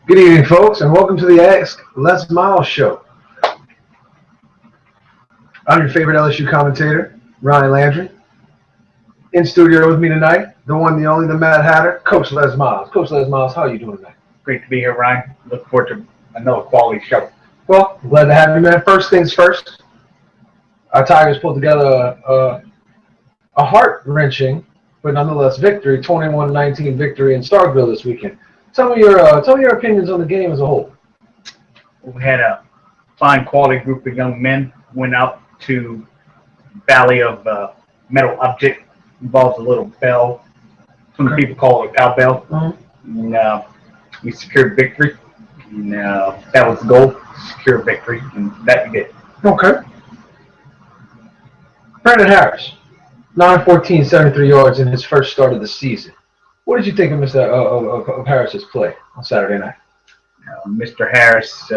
Good evening, folks, and welcome to the Ask Les Miles Show. I'm your favorite LSU commentator, Ryan Landry. In studio with me tonight, the one, the only, the Mad Hatter, Coach Les Miles. Coach Les Miles, how are you doing tonight? Great to be here, Ryan. Look forward to another quality show. Well, glad to have you, man. First things first, our Tigers pulled together a heart-wrenching, but nonetheless victory, 21-19 victory in Starkville this weekend. Tell me your opinions on the game as a whole. We had a fine quality group of young men. Went out to Valley of Metal Object. Involves a little bell. Some people call it a cowbell. Mm-hmm. And we secured victory. And that was the goal, secure victory. And that we did. Okay. Brandon Harris, 9-14, 73 yards in his first start of the season. What did you think of Harris's play on Saturday night? Mr. Harris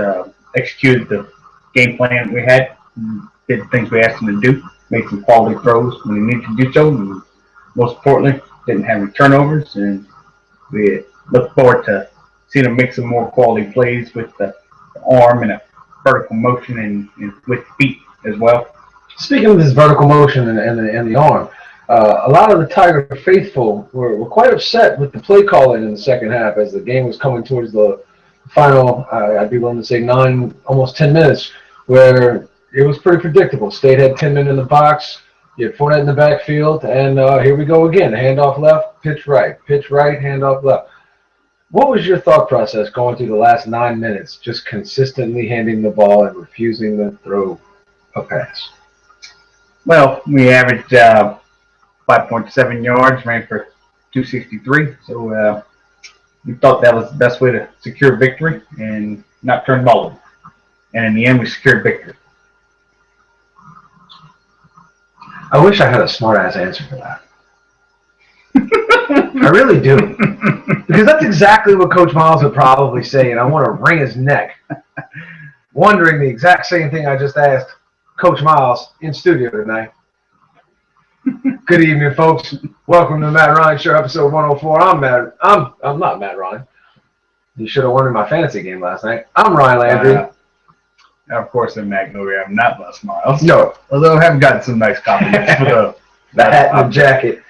executed the game plan we had, did the things we asked him to do, made some quality throws when he needed to do so, and most importantly, didn't have any turnovers, and we look forward to seeing him make some more quality plays with the arm and a vertical motion and with feet as well. Speaking of his vertical motion and the arm, a lot of the Tiger faithful were quite upset with the play calling in the second half as the game was coming towards the final, I'd be willing to say almost 10 minutes, where it was pretty predictable. State had 10 men in the box, you had Fournette in the backfield, and here we go again. Handoff left, pitch right, handoff left. What was your thought process going through the last 9 minutes, just consistently handing the ball and refusing to throw a pass? Well, we averaged 5.7 yards, ran for 263. So we thought that was the best way to secure victory and not turn the ball over. And in the end, we secured victory. I wish I had a smart-ass answer for that. I really do. Because that's exactly what Coach Miles would probably say, and I want to wring his neck, wondering the exact same thing I just asked Coach Miles in studio tonight. Good evening, folks. Welcome to the Matt Ryan Show, episode 104. I'm not Matt Ryan. You should have won in my fantasy game last night. I'm Ryan Landry. Of course, in Magnolia, I'm not Les Miles. No. Although I have gotten some nice compliments for the hat and the jacket.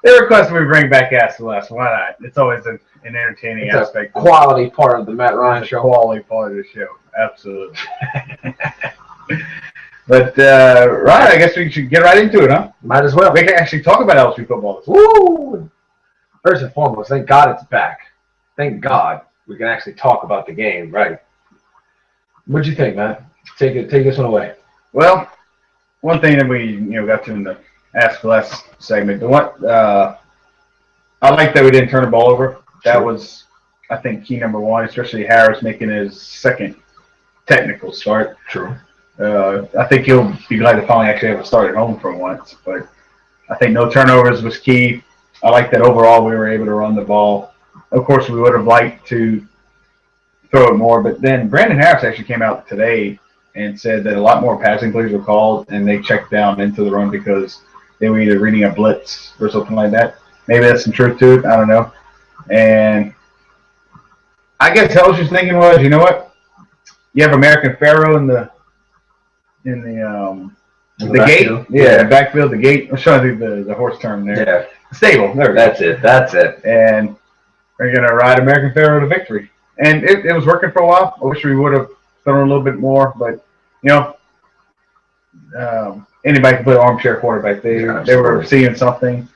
They request we bring back Ask the Les. Why not? It's always an entertaining aspect. Quality part of the Matt Ryan Show. Quality part of the show. Absolutely. But, Ryan, I guess we should get right into it, huh? Might as well. We can actually talk about LSU football this week. Woo! First and foremost, thank God it's back. Thank God we can actually talk about the game, right? What'd you think, man? Take this one away. Well, one thing that we got to in the Ask the Les segment, I like that we didn't turn the ball over. That was, I think, key number one, especially Harris making his second technical start. True. I think he'll be glad to finally actually have a start at home for once. But I think no turnovers was key. I like that overall we were able to run the ball. Of course, we would have liked to throw it more. But then Brandon Harris actually came out today and said that a lot more passing plays were called, and they checked down into the run because they were either reading a blitz or something like that. Maybe that's some truth to it. I don't know. And I guess LSU's thinking was, you know what? You have American Pharaoh in the gate. Yeah, backfield, the gate. I'm trying to do the horse term there. Yeah. Stable. There we go. That's it. And we're going to ride American Pharaoh to victory. And it was working for a while. I wish we would have thrown a little bit more. But, anybody can play armchair quarterback. They were seeing something.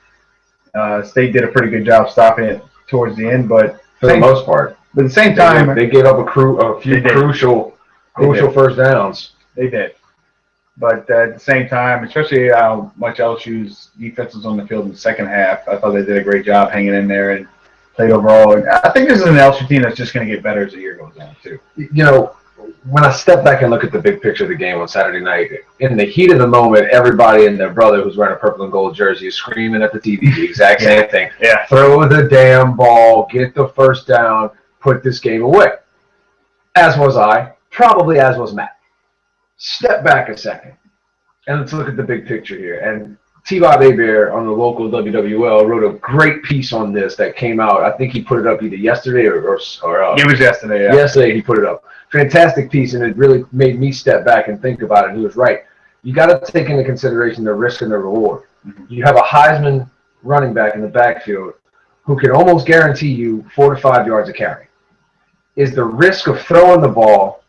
State did a pretty good job stopping it towards the end. But for the most part. But at the same time. They gave up a few crucial first downs. They did. But at the same time, especially how much LSU's defense was on the field in the second half, I thought they did a great job hanging in there and played overall. And I think this is an LSU team that's just going to get better as the year goes on, too. When I step back and look at the big picture of the game on Saturday night, in the heat of the moment, everybody and their brother who's wearing a purple and gold jersey is screaming at the TV the exact same thing. Yeah. Throw the damn ball, get the first down, put this game away. As was I, probably as was Matt. Step back a second, and let's look at the big picture here. And T-Bob Hebert on the local WWL wrote a great piece on this that came out. I think he put it up either yesterday or it was yesterday. Yeah. Yesterday he put it up. Fantastic piece, and it really made me step back and think about it. And he was right. You got to take into consideration the risk and the reward. Mm-hmm. You have a Heisman running back in the backfield who can almost guarantee you 4 to 5 yards of carry. Is the risk of throwing the ball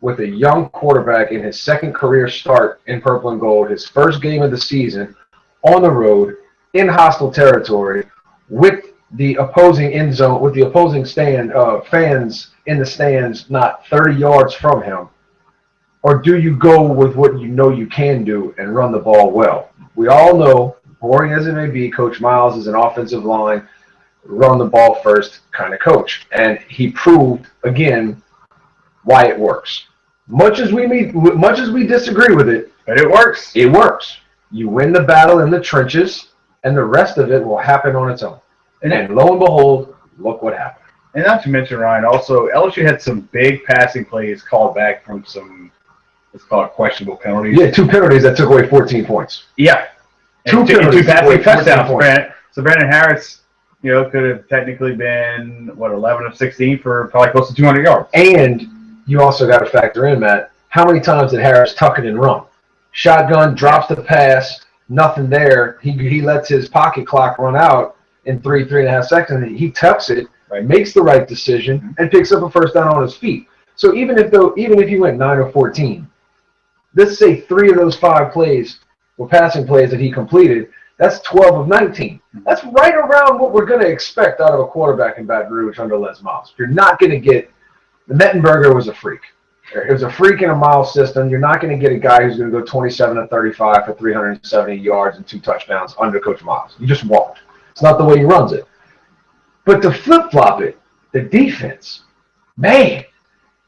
with a young quarterback in his second career start in purple and gold, his first game of the season, on the road, in hostile territory, with the opposing end zone, with the opposing fans in the stands not 30 yards from him? Or do you go with what you know you can do and run the ball well? We all know, boring as it may be, Coach Miles is an offensive line, run the ball first kind of coach. And he proved, again, why it works. Much as we disagree with it, but it works. It works. You win the battle in the trenches, and the rest of it will happen on its own. And lo and behold, look what happened. And not to mention, Ryan, also LSU had some big passing plays called back from some, let's call it, questionable penalties. Yeah, 2 penalties that took away 14 points. Yeah. Two passing touchdowns. So Brandon Harris, could have technically been, 11 of 16 for probably close to 200 yards. And you also got to factor in, Matt, how many times did Harris tuck it and run? Shotgun, drops the pass, nothing there. He lets his pocket clock run out in 3.5 seconds. He tucks it, right, makes the right decision, and picks up a first down on his feet. So even if he went 9 or 14, let's say 3 of those 5 plays were passing plays that he completed, that's 12 of 19. That's right around what we're going to expect out of a quarterback in Baton Rouge under Les Miles. You're not going to get – the Mettenberger was a freak. It was a freak in a Miles system. You're not going to get a guy who's going to go 27 of 35 for 370 yards and 2 touchdowns under Coach Miles. You just won't. It's not the way he runs it. But to flip-flop it, the defense, man.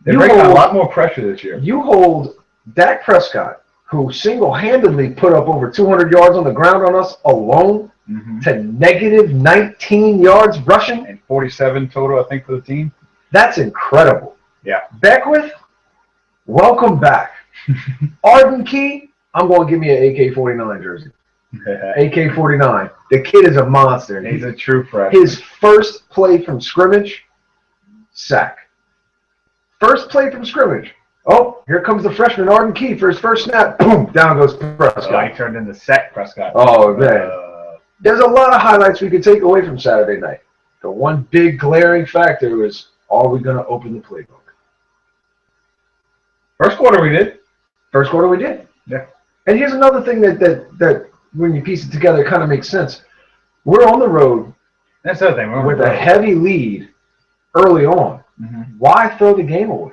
They're bringing a lot more pressure this year. You hold Dak Prescott, who single-handedly put up over 200 yards on the ground on us alone, to negative 19 yards rushing. And 47 total, I think, for the team. That's incredible. Yeah. Beckwith, welcome back. Arden Key, I'm going to give me an AK-49 jersey. AK-49. The kid is a monster. He's a true freshman. His first play from scrimmage, sack. First play from scrimmage. Oh, here comes the freshman Arden Key for his first snap. Boom, down goes Prescott. He turned into sack Prescott. Oh, man. There's a lot of highlights we could take away from Saturday night. The one big glaring factor was, are we going to open the playbook? First quarter we did. Yeah. And here's another thing that when you piece it together, it kind of makes sense. We're on the road. That's the other thing. We're with a heavy lead early on. Why throw the game away?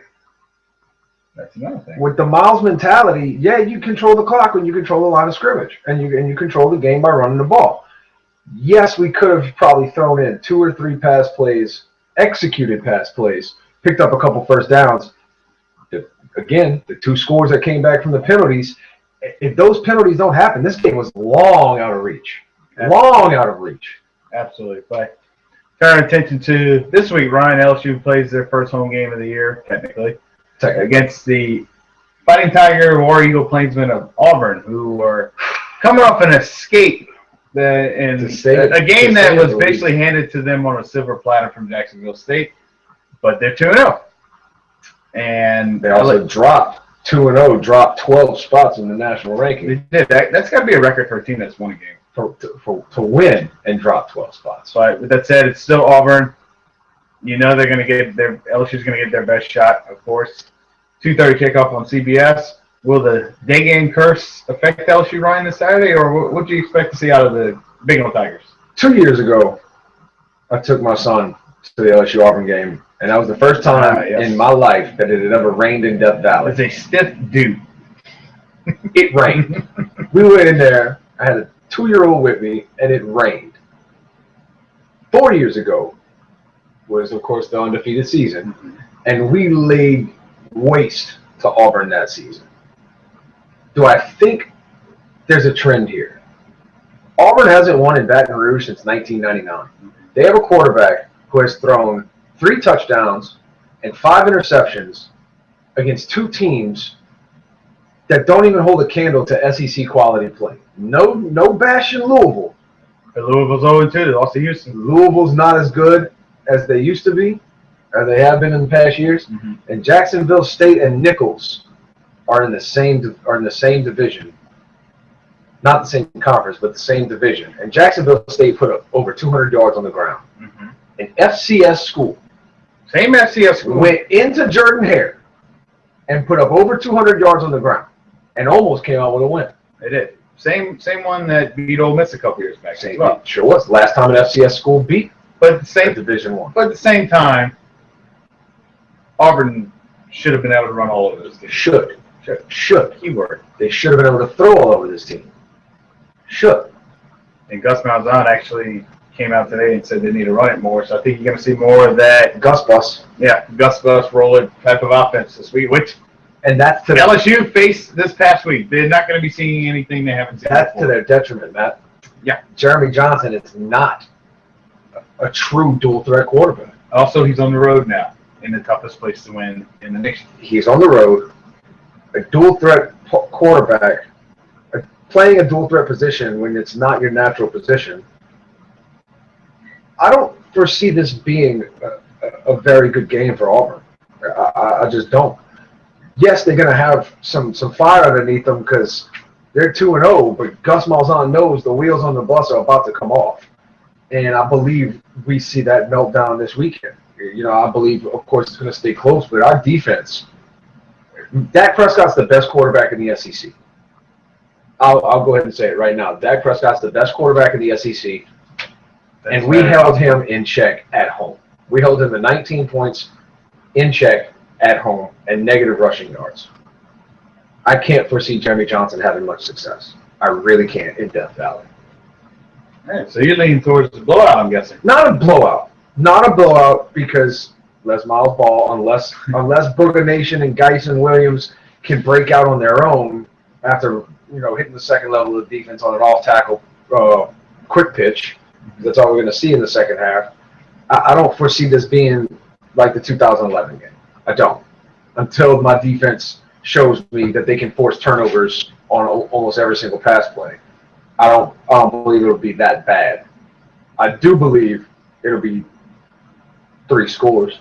That's another thing. With the Miles mentality, yeah, you control the clock when you control the line of scrimmage, and you control the game by running the ball. Yes, we could have probably thrown in 2 or 3 pass plays, executed pass plays, picked up a couple first downs. Again, the 2 scores that came back from the penalties, if those penalties don't happen, this game was long out of reach. Long out of reach. Absolutely. But turn attention to this week, Ryan, LSU plays their first home game of the year, technically, against the Fighting Tiger War Eagle Plainsmen of Auburn, who are coming off an escape in a game that was basically handed to them on a silver platter from Jacksonville State. But they're 2-0. And they also dropped 2-0, dropped 12 spots in the national ranking. They did. That's got to be a record for a team that's won a game. To win and drop 12 spots. But with that said, it's still Auburn. They're going to get LSU's going to get their best shot, of course. 2:30 kickoff on CBS. Will the day game curse affect LSU, Ryan, this Saturday, or what do you expect to see out of the Big Old Tigers? 2 years ago, I took my son to the LSU Auburn game, and that was the first time in my life that it had ever rained in Death Valley. It's a stiff dew. It rained. We went in there. I had a 2-year-old with me, and it rained. 4 years ago was, of course, the undefeated season, and we laid waste to Auburn that season. Do I think there's a trend here? Auburn hasn't won in Baton Rouge since 1999. They have a quarterback who has thrown 3 touchdowns and 5 interceptions against 2 teams that don't even hold a candle to SEC quality play. No bashing Louisville. But Louisville's 0-2. They lost to Houston. Louisville's not as good as they used to be, or they have been in the past years. Mm-hmm. And Jacksonville State and Nichols are in the same division. Not the same conference, but the same division. And Jacksonville State put up over 200 yards on the ground. Mm-hmm. An FCS school. Same FCS school. Went into Jordan-Hare and put up over 200 yards on the ground and almost came out with a win. They did. Same one that beat Ole Miss a couple years back. Same, well. Sure was. Last time an FCS school beat Division I. But at the same time, Auburn should have been able to run all over this team. Should. Keyword. They should have been able to throw all over this team. Should. And Gus Malzahn actually came out today and said they need to run it more. So I think you're going to see more of that Gus Bus. Yeah, Gus Bus roller type of offense this week, which that's to LSU faced this past week. They're not going to be seeing anything they haven't seen That's before. to their detriment, Matt. Yeah. Jeremy Johnson is not a true dual threat quarterback. Also, he's on the road now in the toughest place to win in the nation. He's on the road. A dual threat quarterback, playing a dual threat position when it's not your natural position. I don't foresee this being a very good game for Auburn. I just don't. Yes, they're going to have some fire underneath them because they're 2-0, but Gus Malzahn knows the wheels on the bus are about to come off. And I believe we see that meltdown this weekend. I believe, of course, it's going to stay close, but our defense, Dak Prescott's the best quarterback in the SEC. I'll go ahead and say it right now. Dak Prescott's the best quarterback in the SEC, and we held him in check at home. We held him to 19 points in check at home and negative rushing yards. I can't foresee Jeremy Johnson having much success. I really can't in Death Valley. Right, so you're leaning towards the blowout, I'm guessing. Not a blowout. Not a blowout because Les Miles Ball, unless Booger Nation and Geis and Williams can break out on their own after hitting the second level of defense on an off-tackle quick pitch. That's all we're going to see in the second half. I don't foresee this being like the 2011 game. I don't. Until my defense shows me that they can force turnovers on almost every single pass play. I don't believe it'll be that bad. I do believe it'll be 3 scores.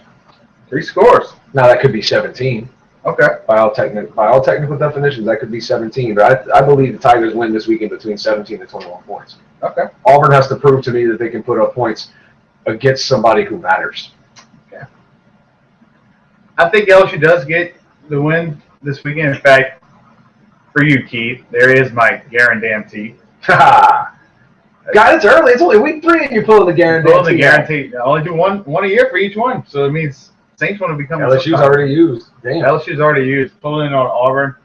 3 scores. Now that could be 17. Okay. By all technical definitions, that could be 17. But I believe the Tigers win this weekend between 17 and 21 points. Okay. Auburn has to prove to me that they can put up points against somebody who matters. Okay. I think LSU does get the win this weekend. In fact, for you, Keith, there is my guarantee. God, it's early. It's only week 3 and you're pulling the guarantee. Pulling the guarantee. I only do one a year for each one. So it means Saints want to become LSU's already used. Damn. LSU's already used. Pulling in on Auburn.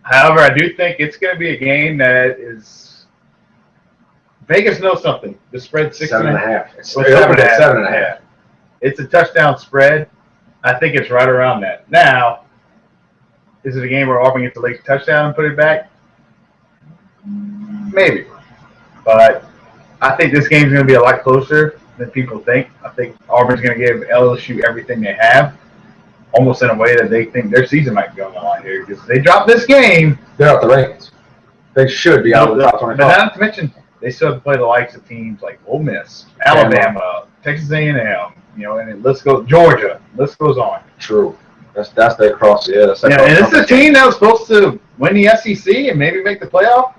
However, I do think it's going to be a game that is Vegas knows something. The spread 6.5. It's 7.5. It's a touchdown spread. I think it's right around that. Now, is it a game where Auburn gets a late touchdown and put it back? Maybe. But I think this game's going to be a lot closer than people think. I think Auburn's going to give LSU everything they have, almost in a way that they think their season might be on the line here. Because if they drop this game, they're out the rankings. They should be out of the top 25. But not to mention, they still have to play the likes of teams like Ole Miss, Alabama, Texas A&M, and the list goes Georgia. The list goes on. True. That's their cross. Yeah, that's their cross. And this is a team that was supposed to win the SEC and maybe make the playoff.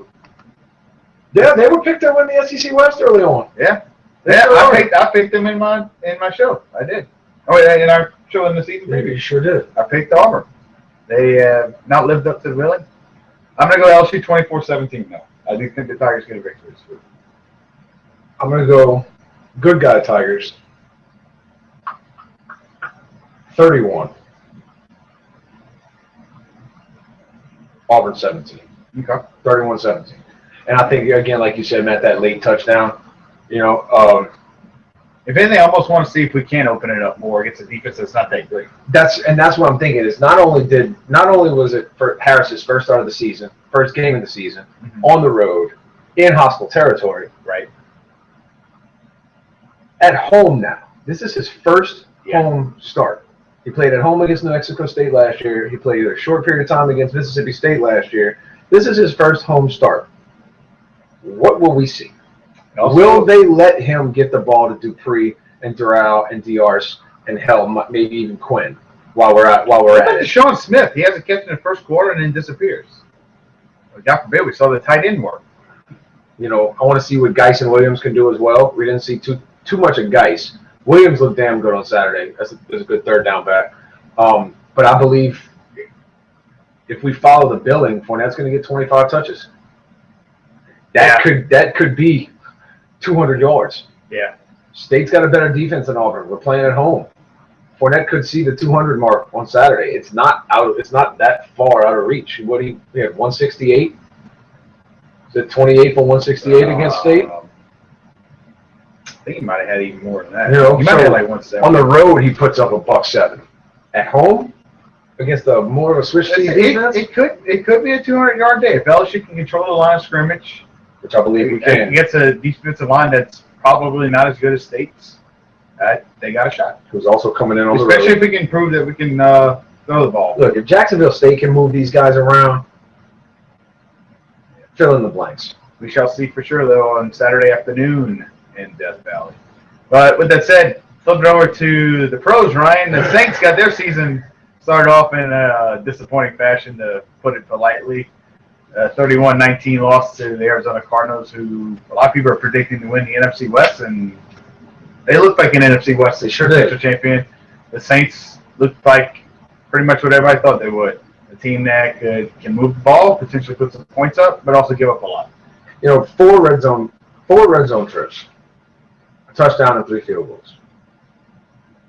Yeah, they were picked to win the SEC West early on. Yeah. I picked them in my show. I did. Oh, yeah, in our show in the season preview. You sure did. I picked Auburn. They have not lived up to the billing. I'm going to go LSU 24-17 though. I do think the Tigers get a victory this week. I'm going to go good guy Tigers. 31. Auburn 17. Okay. 31-17. And I think, again, like you said, Matt, that late touchdown, if anything, I almost want to see if we can open it up more against a defense that's not that great. That's what I'm thinking is not only was it for Harris's first start of the season, first game of the season, on the road, in hostile territory, right? At home now. This is his first home start. He played at home against New Mexico State last year. He played a short period of time against Mississippi State last year. This is his first home start. What will we see? Also, will they let him get the ball to Dupree and Doral and Diarce and hell, maybe even Quinn while we're at it? Sean Smith, he has a catch in the first quarter and then disappears. God forbid, we saw the tight end work. I want to see what Geis and Williams can do as well. We didn't see too much of Geis. Williams looked damn good on Saturday. That's a good third down back. But I believe if we follow the billing, Fournette's going to get 25 touches. That could be 200 yards. Yeah. State's got a better defense than Auburn. We're playing at home. Fournette could see the 200 mark on Saturday. It's not that far out of reach. What he had 168. Is it 28 for 168 against State? I think he might have had even more than that. He might have like 170. On the road, he puts up $107. At home, against more of a switch team defense, it could be a 200-yard day if LSU can control the line of scrimmage, which I believe we can. Against a defensive line that's probably not as good as State's. They got a shot. Who's also coming in on the road. Especially if we can prove that we can throw the ball. Look, if Jacksonville State can move these guys around, fill in the blanks. We shall see for sure, though, on Saturday afternoon in Death Valley. But with that said, flipping over to the pros, Ryan, the Saints got their season started off in a disappointing fashion, to put it politely. 31-19 loss to the Arizona Cardinals, who a lot of people are predicting to win the NFC West, and they look like an NFC West potential champion. The Saints looked like pretty much what everybody thought they would. A team that can move the ball, potentially put some points up, but also give up a lot. Four red zone trips, a touchdown and 3 field goals.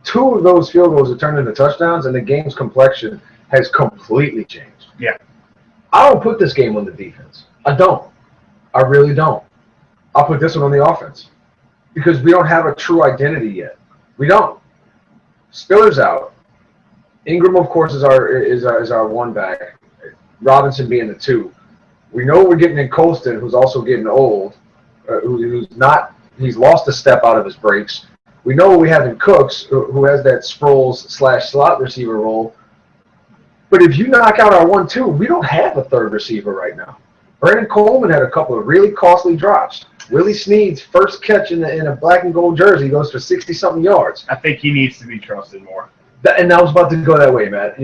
2 of those field goals are turned into touchdowns, and the game's complexion has completely changed. Yeah. I don't put this game on the defense. I don't. I really don't. I'll put this one on the offense because we don't have a true identity yet. We don't. Spiller's out. Ingram, of course, is our one back. Robinson being the 2. We know we're getting in Colston, who's also getting old, he's lost a step out of his breaks. We know we have in Cooks, who has that Sproles/slot receiver role. But if you knock out our 1-2, we don't have a third receiver right now. Brandon Coleman had a couple of really costly drops. Willie Snead's first catch in a black and gold jersey goes for 60-something yards. I think he needs to be trusted more. And I was about to go that way, Matt.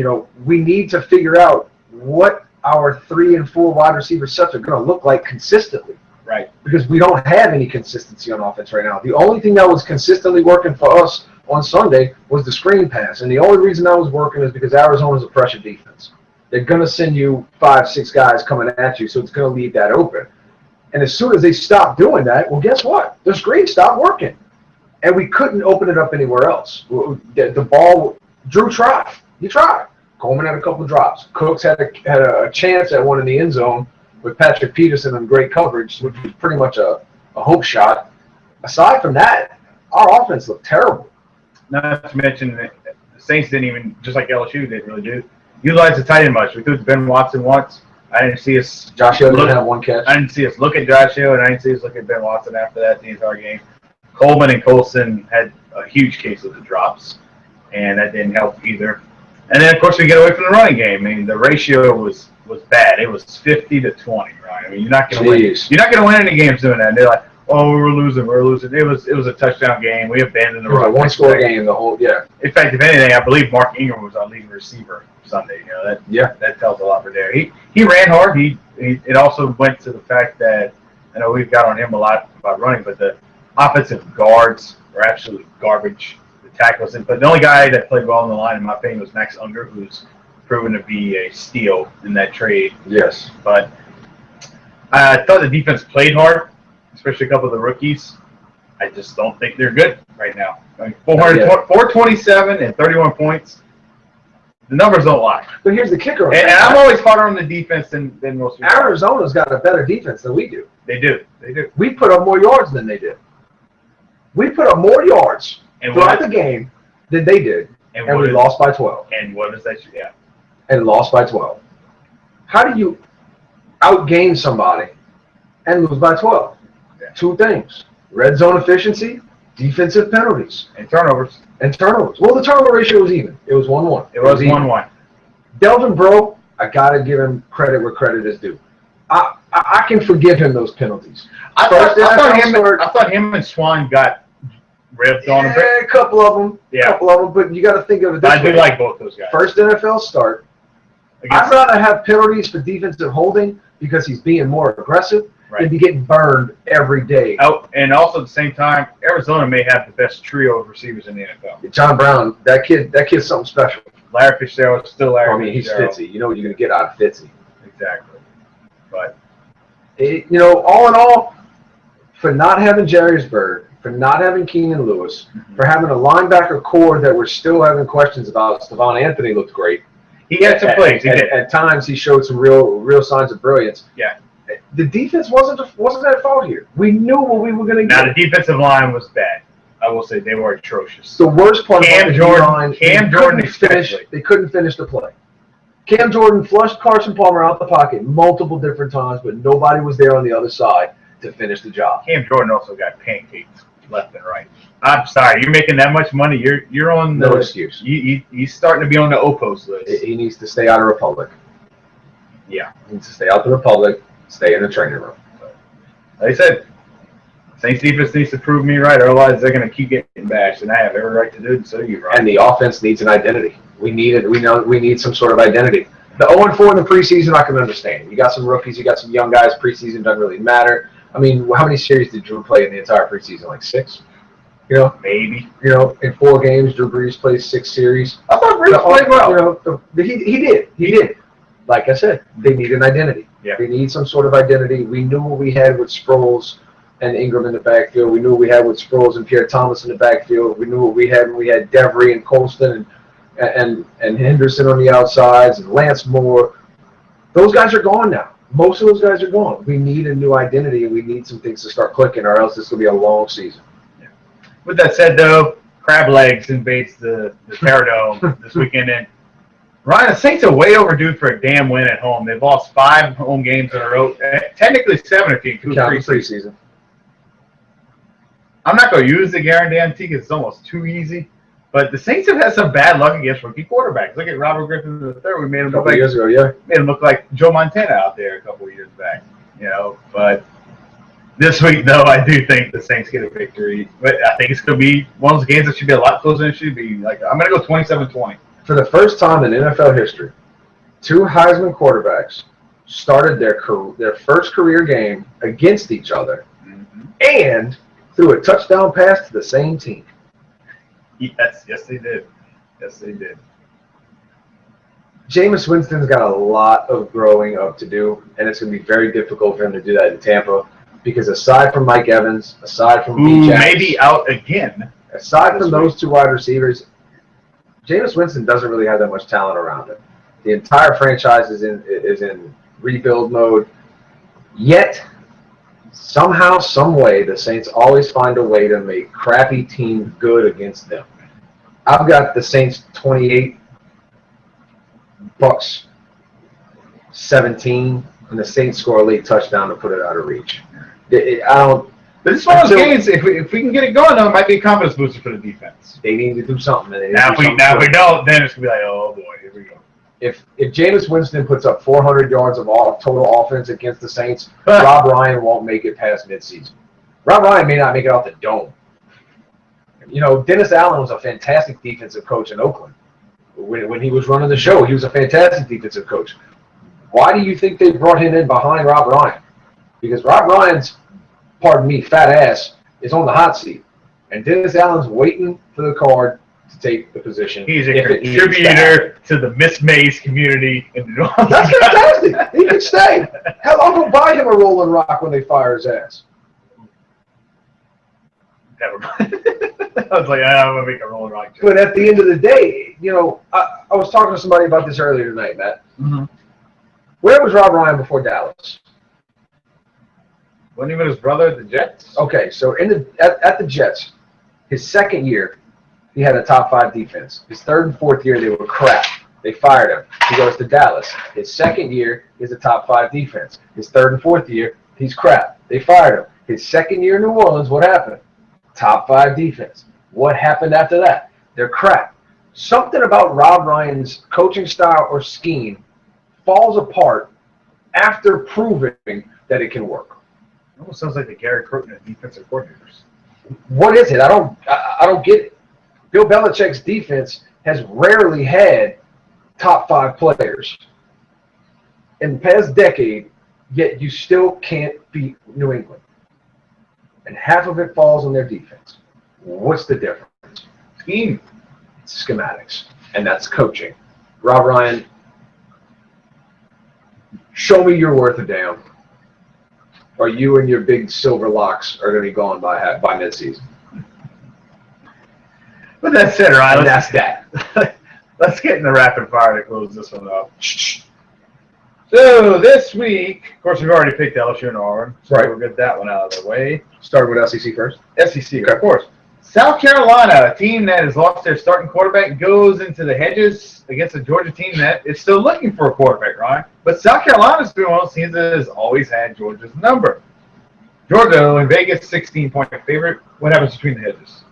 We need to figure out what our 3 and 4 wide receiver sets are going to look like consistently. Right. Because we don't have any consistency on offense right now. The only thing that was consistently working for us on Sunday was the screen pass. And the only reason that was working is because Arizona's a pressure defense. They're going to send you 5-6 guys coming at you, so it's going to leave that open. And as soon as they stop doing that, well, guess what? The screen stopped working. And we couldn't open it up anywhere else. The ball, Drew tried. He tried. Coleman had a couple of drops. Cooks had a chance at one in the end zone with Patrick Peterson on great coverage, which was pretty much a hope shot. Aside from that, our offense looked terrible. Not to mention that the Saints didn't even, just like LSU didn't really do, utilize the tight end much. We threw to Ben Watson once. I didn't see us. Josh Hill didn't have one catch. I didn't see us look at Josh Hill, and I didn't see us look at Ben Watson after that the entire game. Coleman and Colson had a huge case of the drops, and that didn't help either. And then, of course, we get away from the running game. I mean, the ratio was bad. It was 50-20, right? I mean, you're not going to win. You're not going to win any games doing that. And they're like, oh, we're losing. It was a touchdown game. We abandoned the run. It was a one-score game. The whole In fact, if anything, I believe Mark Ingram was our leading receiver Sunday. That tells a lot for there. He ran hard. It also went to the fact that I know we've got on him a lot about running, but the offensive guards are absolute garbage. The tackles, but the only guy that played well on the line, in my opinion, was Max Unger, who's proven to be a steal in that trade. Yes, but I thought the defense played hard, especially a couple of the rookies. I just don't think they're good right now. I mean, 427 and 31 points. The numbers don't lie. But here's the kicker. And I'm always harder on the defense than most people. Arizona's got a better defense than we do. They do. We put up more yards than they did. We put up more yards throughout the game than they did, and we lost by 12. And what is that? Yeah. And lost by 12. How do you outgain somebody and lose by 12? Yeah. 2 things. Red zone efficiency defensive penalties. And turnovers. Well, the turnover ratio was even. It was 1-1. It was 1-1. Delvin Breaux, I got to give him credit where credit is due. I can forgive him those penalties. I thought him and Swan got ripped on a bit. A couple of them. But you got to think of it this way. I do like both those guys. First NFL start. I'd rather have penalties for defensive holding because he's being more aggressive than be getting burned every day. Oh, and also at the same time, Arizona may have the best trio of receivers in the NFL. John Brown, that kid's something special. Larry Fitzgerald is still Larry Fitzgerald. He's Fitzy. You know what you're going to get out of Fitzy. Exactly. But all in all, for not having Jerrysburg, for not having Keenan Lewis, for having a linebacker core that we're still having questions about, Stephon Anthony looked great. He had some plays. At times, he showed some real signs of brilliance. Yeah. The defense wasn't at fault here. We knew what we were going to get. Now, the defensive line was bad. I will say they were atrocious. The worst part about the line, especially. They couldn't finish the play. Cam Jordan flushed Carson Palmer out the pocket multiple different times, but nobody was there on the other side to finish the job. Cam Jordan also got pancaked left and right. I'm sorry, you're making that much money. You're on the no excuse. He's starting to be on the OPOS list. He needs to stay out of Republic. Yeah, he needs to stay out the Republic. Stay in the training room. Like I said, Saints defense needs to prove me right, otherwise they're going to keep getting bashed, and I have every right to do it. So you, right? And the offense needs an identity. We need some sort of identity. The 0-4 in the preseason, I can understand. You got some rookies, you got some young guys. Preseason doesn't really matter. I mean, how many series did Drew play in the entire preseason? Like 6? Maybe. In 4 games, Drew Brees played 6 series. I thought Brees played well. He did. Like I said, they need an identity. Yeah. They need some sort of identity. We knew what we had with Sproles and Ingram in the backfield. We knew what we had with Sproles and Pierre Thomas in the backfield. We knew what we had when we had Devery and Colston and Henderson on the outsides and Lance Moore. Those guys are gone now. Most of those guys are gone. We need a new identity, and we need some things to start clicking, or else this will be a long season. Yeah. With that said, though, Crab Legs invades the Terradome this weekend, and Ryan, the Saints are way overdue for a damn win at home. They've lost 5 home games in a row. Technically 7 if you include preseason. I'm not going to use the guarantee because it's almost too easy. But the Saints have had some bad luck against rookie quarterbacks. Look at Robert Griffin III. We made him look like years ago, yeah. Made him look like Joe Montana out there a couple of years back. But this week, though, I do think the Saints get a victory. But I think it's going to be one of those games that should be a lot closer than it should be. Like, I'm going to go 27-20. For the first time in NFL history, 2 Heisman quarterbacks started their first career game against each other and threw a touchdown pass to the same team. Yes, they did. Yes, they did. Jameis Winston's got a lot of growing up to do, and it's going to be very difficult for him to do that in Tampa because aside from Mike Evans, aside from who may be out again, aside from those 2 wide receivers, Jameis Winston doesn't really have that much talent around him. The entire franchise is in rebuild mode. Yet, somehow, some way, the Saints always find a way to make crappy teams good against them. I've got the Saints 28, Bucs 17, and the Saints score a late touchdown to put it out of reach. But it's one of those games, if we can get it going, though, it might be a confidence booster for the defense. They need to do something. Now, if we don't, then it's going to be like, oh, boy, here we go. If Jameis Winston puts up 400 yards of total offense against the Saints, Rob Ryan won't make it past midseason. Rob Ryan may not make it out the dome. Dennis Allen was a fantastic defensive coach in Oakland. When he was running the show, he was a fantastic defensive coach. Why do you think they brought him in behind Rob Ryan? Because Rob Ryan's, pardon me, fat ass is on the hot seat. And Dennis Allen's waiting for the card to take the position. He's a contributor to the Miss Mays community. That's fantastic. He can stay. Hell, I'll go buy him a Rolling Rock when they fire his ass. Never mind. I was like, I'm going to make a Rolling Rock joke. But at the end of the day, I was talking to somebody about this earlier tonight, Matt. Mm-hmm. Where was Rob Ryan before Dallas? Wasn't he with his brother at the Jets? Okay, so at the Jets, his second year, he had a top 5 defense. His third and fourth year, they were crap. They fired him. He goes to Dallas. His second year is a top 5 defense. His third and fourth year, he's crap. They fired him. His second year in New Orleans, what happened? top 5 defense. What happened after that? They're crap. Something about Rob Ryan's coaching style or scheme falls apart after proving that it can work. It almost sounds like the Gary Crowton of defensive coordinators. What is it? I don't get it. Bill Belichick's defense has rarely had top 5 players in the past decade, yet you still can't beat New England. And half of it falls on their defense. What's the difference? Scheme. It's schematics, and that's coaching. Rob Ryan, show me you're worth a damn, or you and your big silver locks are going to be gone by midseason. But that's it, Ryan. That's that. Let's get in the rapid fire to close this one up. So this week, of course, we've already picked LSU and Auburn, so right. we'll get that one out of the way. Start with SEC first. SEC, of course. South Carolina, a team that has lost their starting quarterback, goes into the hedges against a Georgia team that is still looking for a quarterback, Ryan. But South Carolina's been one of those teams that has always had Georgia's number. Georgia in Vegas, 16-point favorite. What happens between the hedges?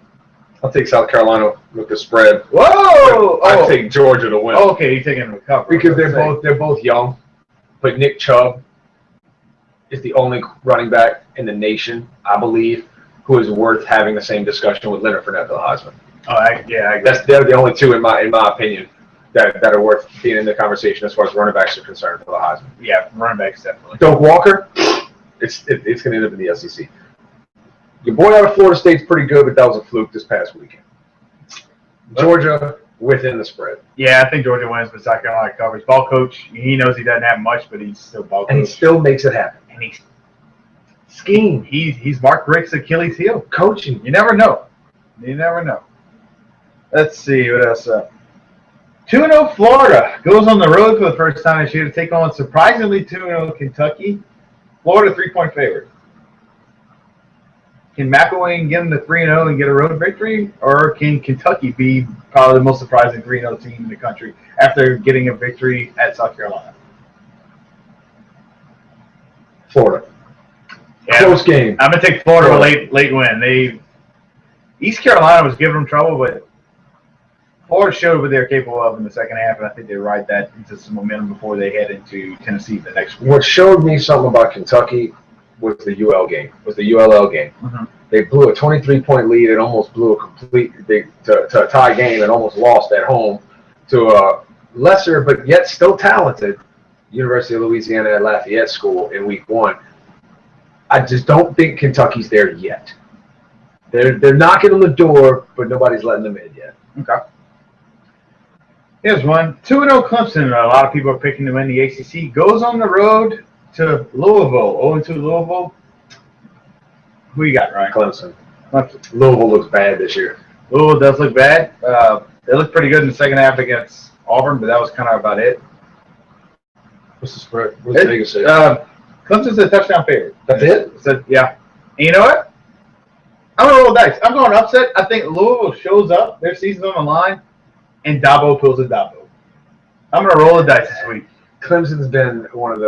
I'll take South Carolina with the spread. Whoa! I'll take Georgia to win. Oh, okay, you're taking recovery. Because they're both young, but Nick Chubb is the only running back in the nation, I believe, who is worth having the same discussion with Leonard Fournette for the Heisman. I agree. They're the only two in my opinion that are worth being in the conversation as far as running backs are concerned for the Heisman. Yeah, running backs definitely. Doak Walker, it's going to end up in the SEC. Your boy out of Florida State's pretty good, but that was a fluke this past weekend. Georgia within the spread. Yeah, I think Georgia wins, but South Carolina covers. Ball coach, he knows he doesn't have much, but he's still ball coach. And he still makes it happen. And he's scheme. He's Mark Richt's Achilles heel. Coaching. You never know. You never know. Let's see what else. 2-0 Florida goes on the road for the first time this year to take on surprisingly 2-0 Kentucky. Florida 3-point favorite. Can McElwain get them to 3-0 and get a road victory, or can Kentucky be probably the most surprising 3-0 team in the country after getting a victory at South Carolina? Florida. Yeah, Close game. I'm gonna take Florida with late win. East Carolina was giving them trouble, but Florida showed what they're capable of in the second half, and I think they ride that into some momentum before they head into Tennessee the next week. What showed me something about Kentucky was the ULL game. Mm-hmm. They blew a 23-point lead and almost blew a to a tie game and almost lost at home to a lesser but yet still talented University of Louisiana at Lafayette School in week 1. I just don't think Kentucky's there yet. They're knocking on the door, but nobody's letting them in yet. Okay. Here's one. 2-0 Clemson. A lot of people are picking them in the ACC. Goes on the road to Louisville. 0-2 Louisville. Who you got, Ryan? Clemson. Clemson. Louisville looks bad this year. Louisville does look bad. They looked pretty good in the second half against Auburn, but that was kind of about it. What's the spread? What's the biggest? Clemson's a touchdown favorite. That's it? So, yeah. And you know what? I'm going to roll dice. I'm going upset. I think Louisville shows up. Their season's on the line, and Dabo pulls a Dabo. I'm going to roll the dice this week. Clemson's been one of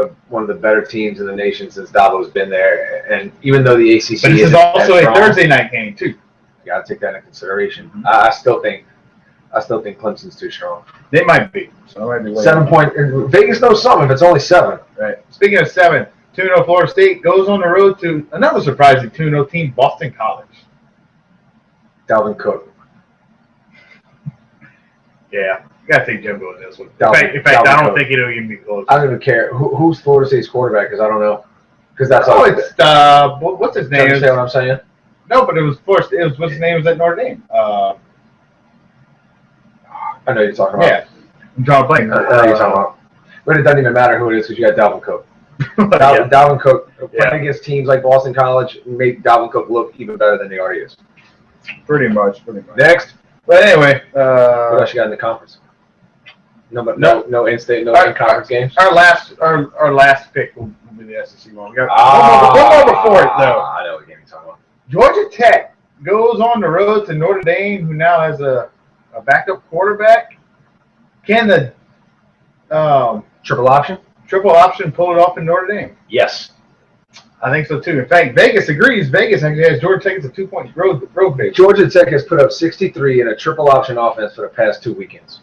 the better teams in the nation since Dabo's been there, and even though the ACC but this is also a Thursday night game too. You got to take that into consideration. Mm-hmm. I still think Clemson's too strong. They might be. So it might be 7 point. Vegas knows something if it's only 7. Right. Speaking of 7, 2-0 Florida State goes on the road to another surprising 2-0 team, Boston College. Dalvin Cook. Yeah. You got to take Jimbo in this one. In fact, Dalvin I don't Cook. think it'll even be close. I don't even care who's Florida State's quarterback because I don't know. Because that's all. It's what's his name? You understand what I'm saying? No, but it was Florida. It was what's his name was at Notre Dame. I know you're talking about. Yeah, I'm drawing a blank. I know you're talking about. But it doesn't even matter who it is because you got Dalvin Cook. Dalvin Cook playing against teams like Boston College make Dalvin Cook look even better than he already is. Pretty much. Next. But anyway, what else you got in the conference? No in-state, no in-conference games. Our last pick will be the SEC one. We got one more before it though. I know what game you're talking about. Georgia Tech goes on the road to Notre Dame, who now has a backup quarterback. Can the triple option pull it off in Notre Dame? Yes. I think so too. In fact, Vegas agrees. Vegas actually has Georgia Tech as a 2-point road favorite. Georgia Tech has put up 63 in a triple option offense for the past 2 weekends.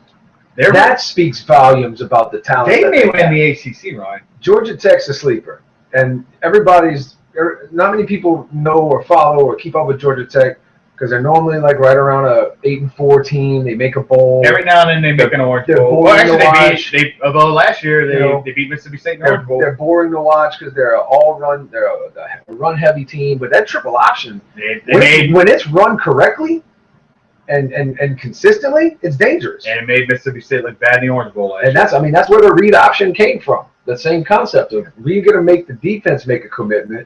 That speaks volumes about the talent. They may win the ACC, Ryan. Georgia Tech's a sleeper, and not many people know or follow or keep up with Georgia Tech because they're normally like right around a 8-4 team. They make a bowl every now and then. They make an Orange Bowl. Well, actually, although last year they beat Mississippi State in the Orange Bowl. They're boring to watch because they're a run heavy team. But that triple option, when it's run correctly and consistently, it's dangerous. And it made Mississippi State look bad in the Orange Bowl last year. And that's where the read option came from. The same concept of we're going to make the defense make a commitment,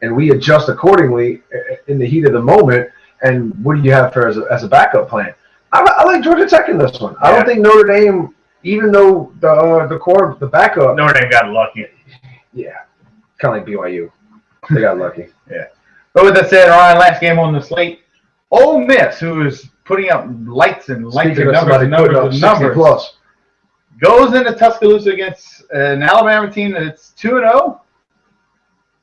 and we adjust accordingly in the heat of the moment. And what do you have for as a backup plan? I like Georgia Tech in this one. Yeah. I don't think Notre Dame, even though the backup. Notre Dame got lucky. Yeah, kind of like BYU. They got lucky. Yeah. But with that said, Ryan, last game on the slate, Ole Miss, who is putting up lights and numbers plus, goes into Tuscaloosa against an Alabama team that's 2-0.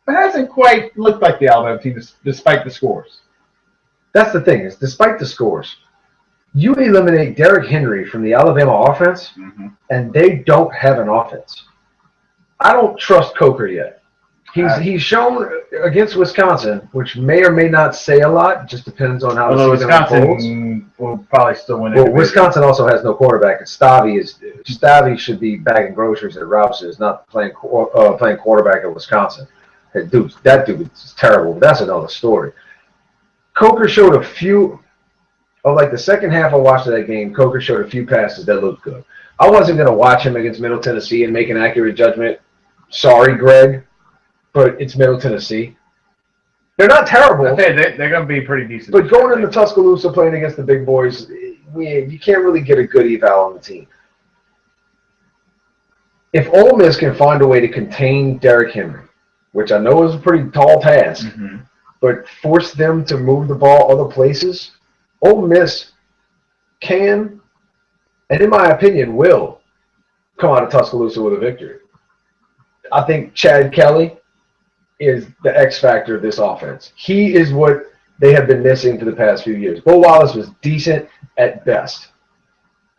It hasn't quite looked like the Alabama team despite the scores. That's the thing, is despite the scores, you eliminate Derrick Henry from the Alabama offense, and they don't have an offense. I don't trust Coker yet. He's shown against Wisconsin, which may or may not say a lot. It just depends on how the season unfolds. Will probably still win. Well, Wisconsin also has no quarterback. Stavy should be bagging groceries at Rouse's, not playing quarterback at Wisconsin. That dude is terrible. That's another story. Coker showed a few of the second half I watched of that game. Coker showed a few passes that looked good. I wasn't going to watch him against Middle Tennessee and make an accurate judgment. Sorry, Greg, but it's Middle Tennessee. They're not terrible. They're going to be pretty decent. But going into Tuscaloosa playing against the big boys, you can't really get a good eval on the team. If Ole Miss can find a way to contain Derrick Henry, which I know is a pretty tall task, but force them to move the ball other places, Ole Miss can, and in my opinion, will come out of Tuscaloosa with a victory. I think Chad Kelly is the X factor of this offense. He is what they have been missing for the past few years. Bo Wallace was decent at best.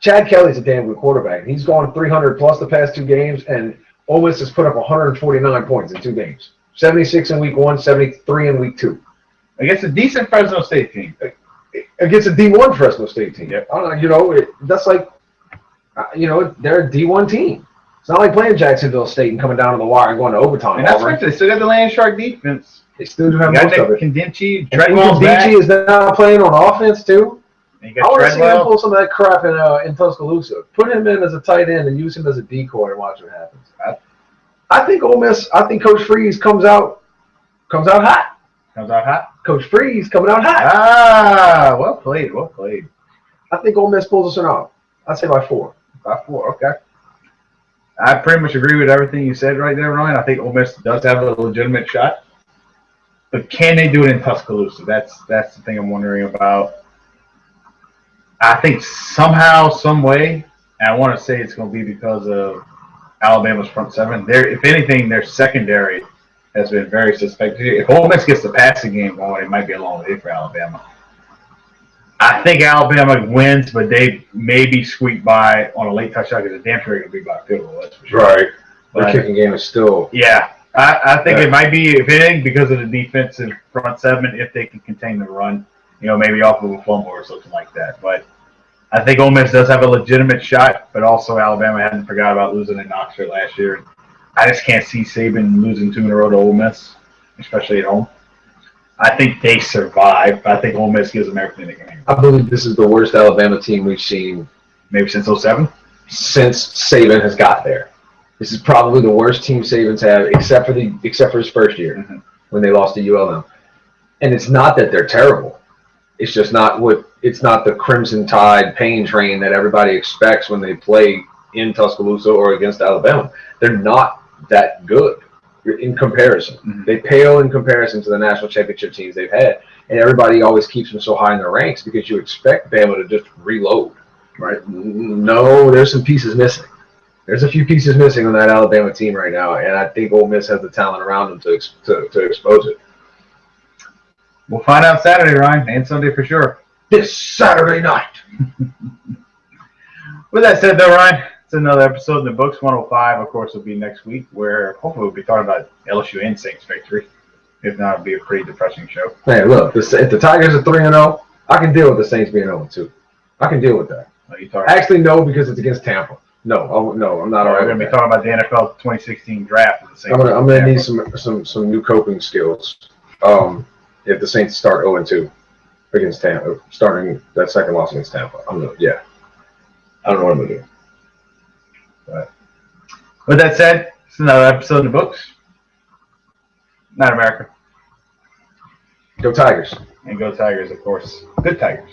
Chad Kelly's a damn good quarterback. He's gone 300 plus the past 2 games, and Ole Miss has put up 149 points in 2 games. 76 in week 1, 73 in week 2. Against a decent Fresno State team. Against a D1 Fresno State team. Yep. I don't know, that's like, they're a D1 team. It's not like playing Jacksonville State and coming down to the wire and going to overtime. And that's right. They still got the Land Shark defense. They still do have most of it. Kendinchi, Kendinchi is now playing on offense too. I want to see him pull some of that crap in Tuscaloosa. Put him in as a tight end and use him as a decoy and watch what happens. I think Ole Miss. I think Coach Freeze comes out hot. Comes out hot. Coach Freeze coming out hot. Ah, well played. Well played. I think Ole Miss pulls us out. I'd say by 4. By 4. Okay. I pretty much agree with everything you said right there, Ryan. I think Ole Miss does have a legitimate shot, but can they do it in Tuscaloosa? That's the thing I'm wondering about. I think somehow, some way, and I want to say it's going to be because of Alabama's front 7. If anything, their secondary has been very suspect. If Ole Miss gets the passing game going, it might be a long way for Alabama. I think Alabama wins, but they maybe squeak by on a late touchdown because the damn sure going to be by field goal. That's for sure. Right. Their kicking game is still. Yeah. I think it might be, if anything, because of the defensive front 7, if they can contain the run, maybe off of a fumble or something like that. But I think Ole Miss does have a legitimate shot, but also Alabama hadn't forgot about losing in Knoxville last year. I just can't see Saban losing 2 in a row to Ole Miss, especially at home. I think they survive. I think Ole Miss gives them everything they can. I believe this is the worst Alabama team we've seen maybe since 07? Since Saban has got there. This is probably the worst team Saban's had, except for his first year when they lost to ULM. And it's not that they're terrible. It's just it's not the Crimson Tide pain train that everybody expects when they play in Tuscaloosa or against Alabama. They're not that good in comparison. They pale in comparison to the national championship teams they've had. And everybody always keeps them so high in their ranks because you expect Bama to just reload, right? No, there's some pieces missing. There's a few pieces missing on that Alabama team right now, and I think Ole Miss has the talent around them to expose it. We'll find out Saturday, Ryan, and Sunday for sure. This Saturday night. With that said, though, Ryan, it's another episode in the books. 105, of course, will be next week, where hopefully we'll be talking about LSU and Saints victory. If not, it'll be a pretty depressing show. Hey, look, if the Tigers are 3-0, I can deal with the Saints being 0-2. I can deal with that. Actually, no, because it's against Tampa. No, I'm not all right. We're going to be talking about the NFL 2016 draft. Of the Saints I'm going to need some new coping skills. If the Saints start 0-2 against Tampa, starting that second loss against Tampa, I don't know what I'm going to do. But with that said, it's another episode in the books. Not America. Go Tigers. And go Tigers, of course. Good Tigers.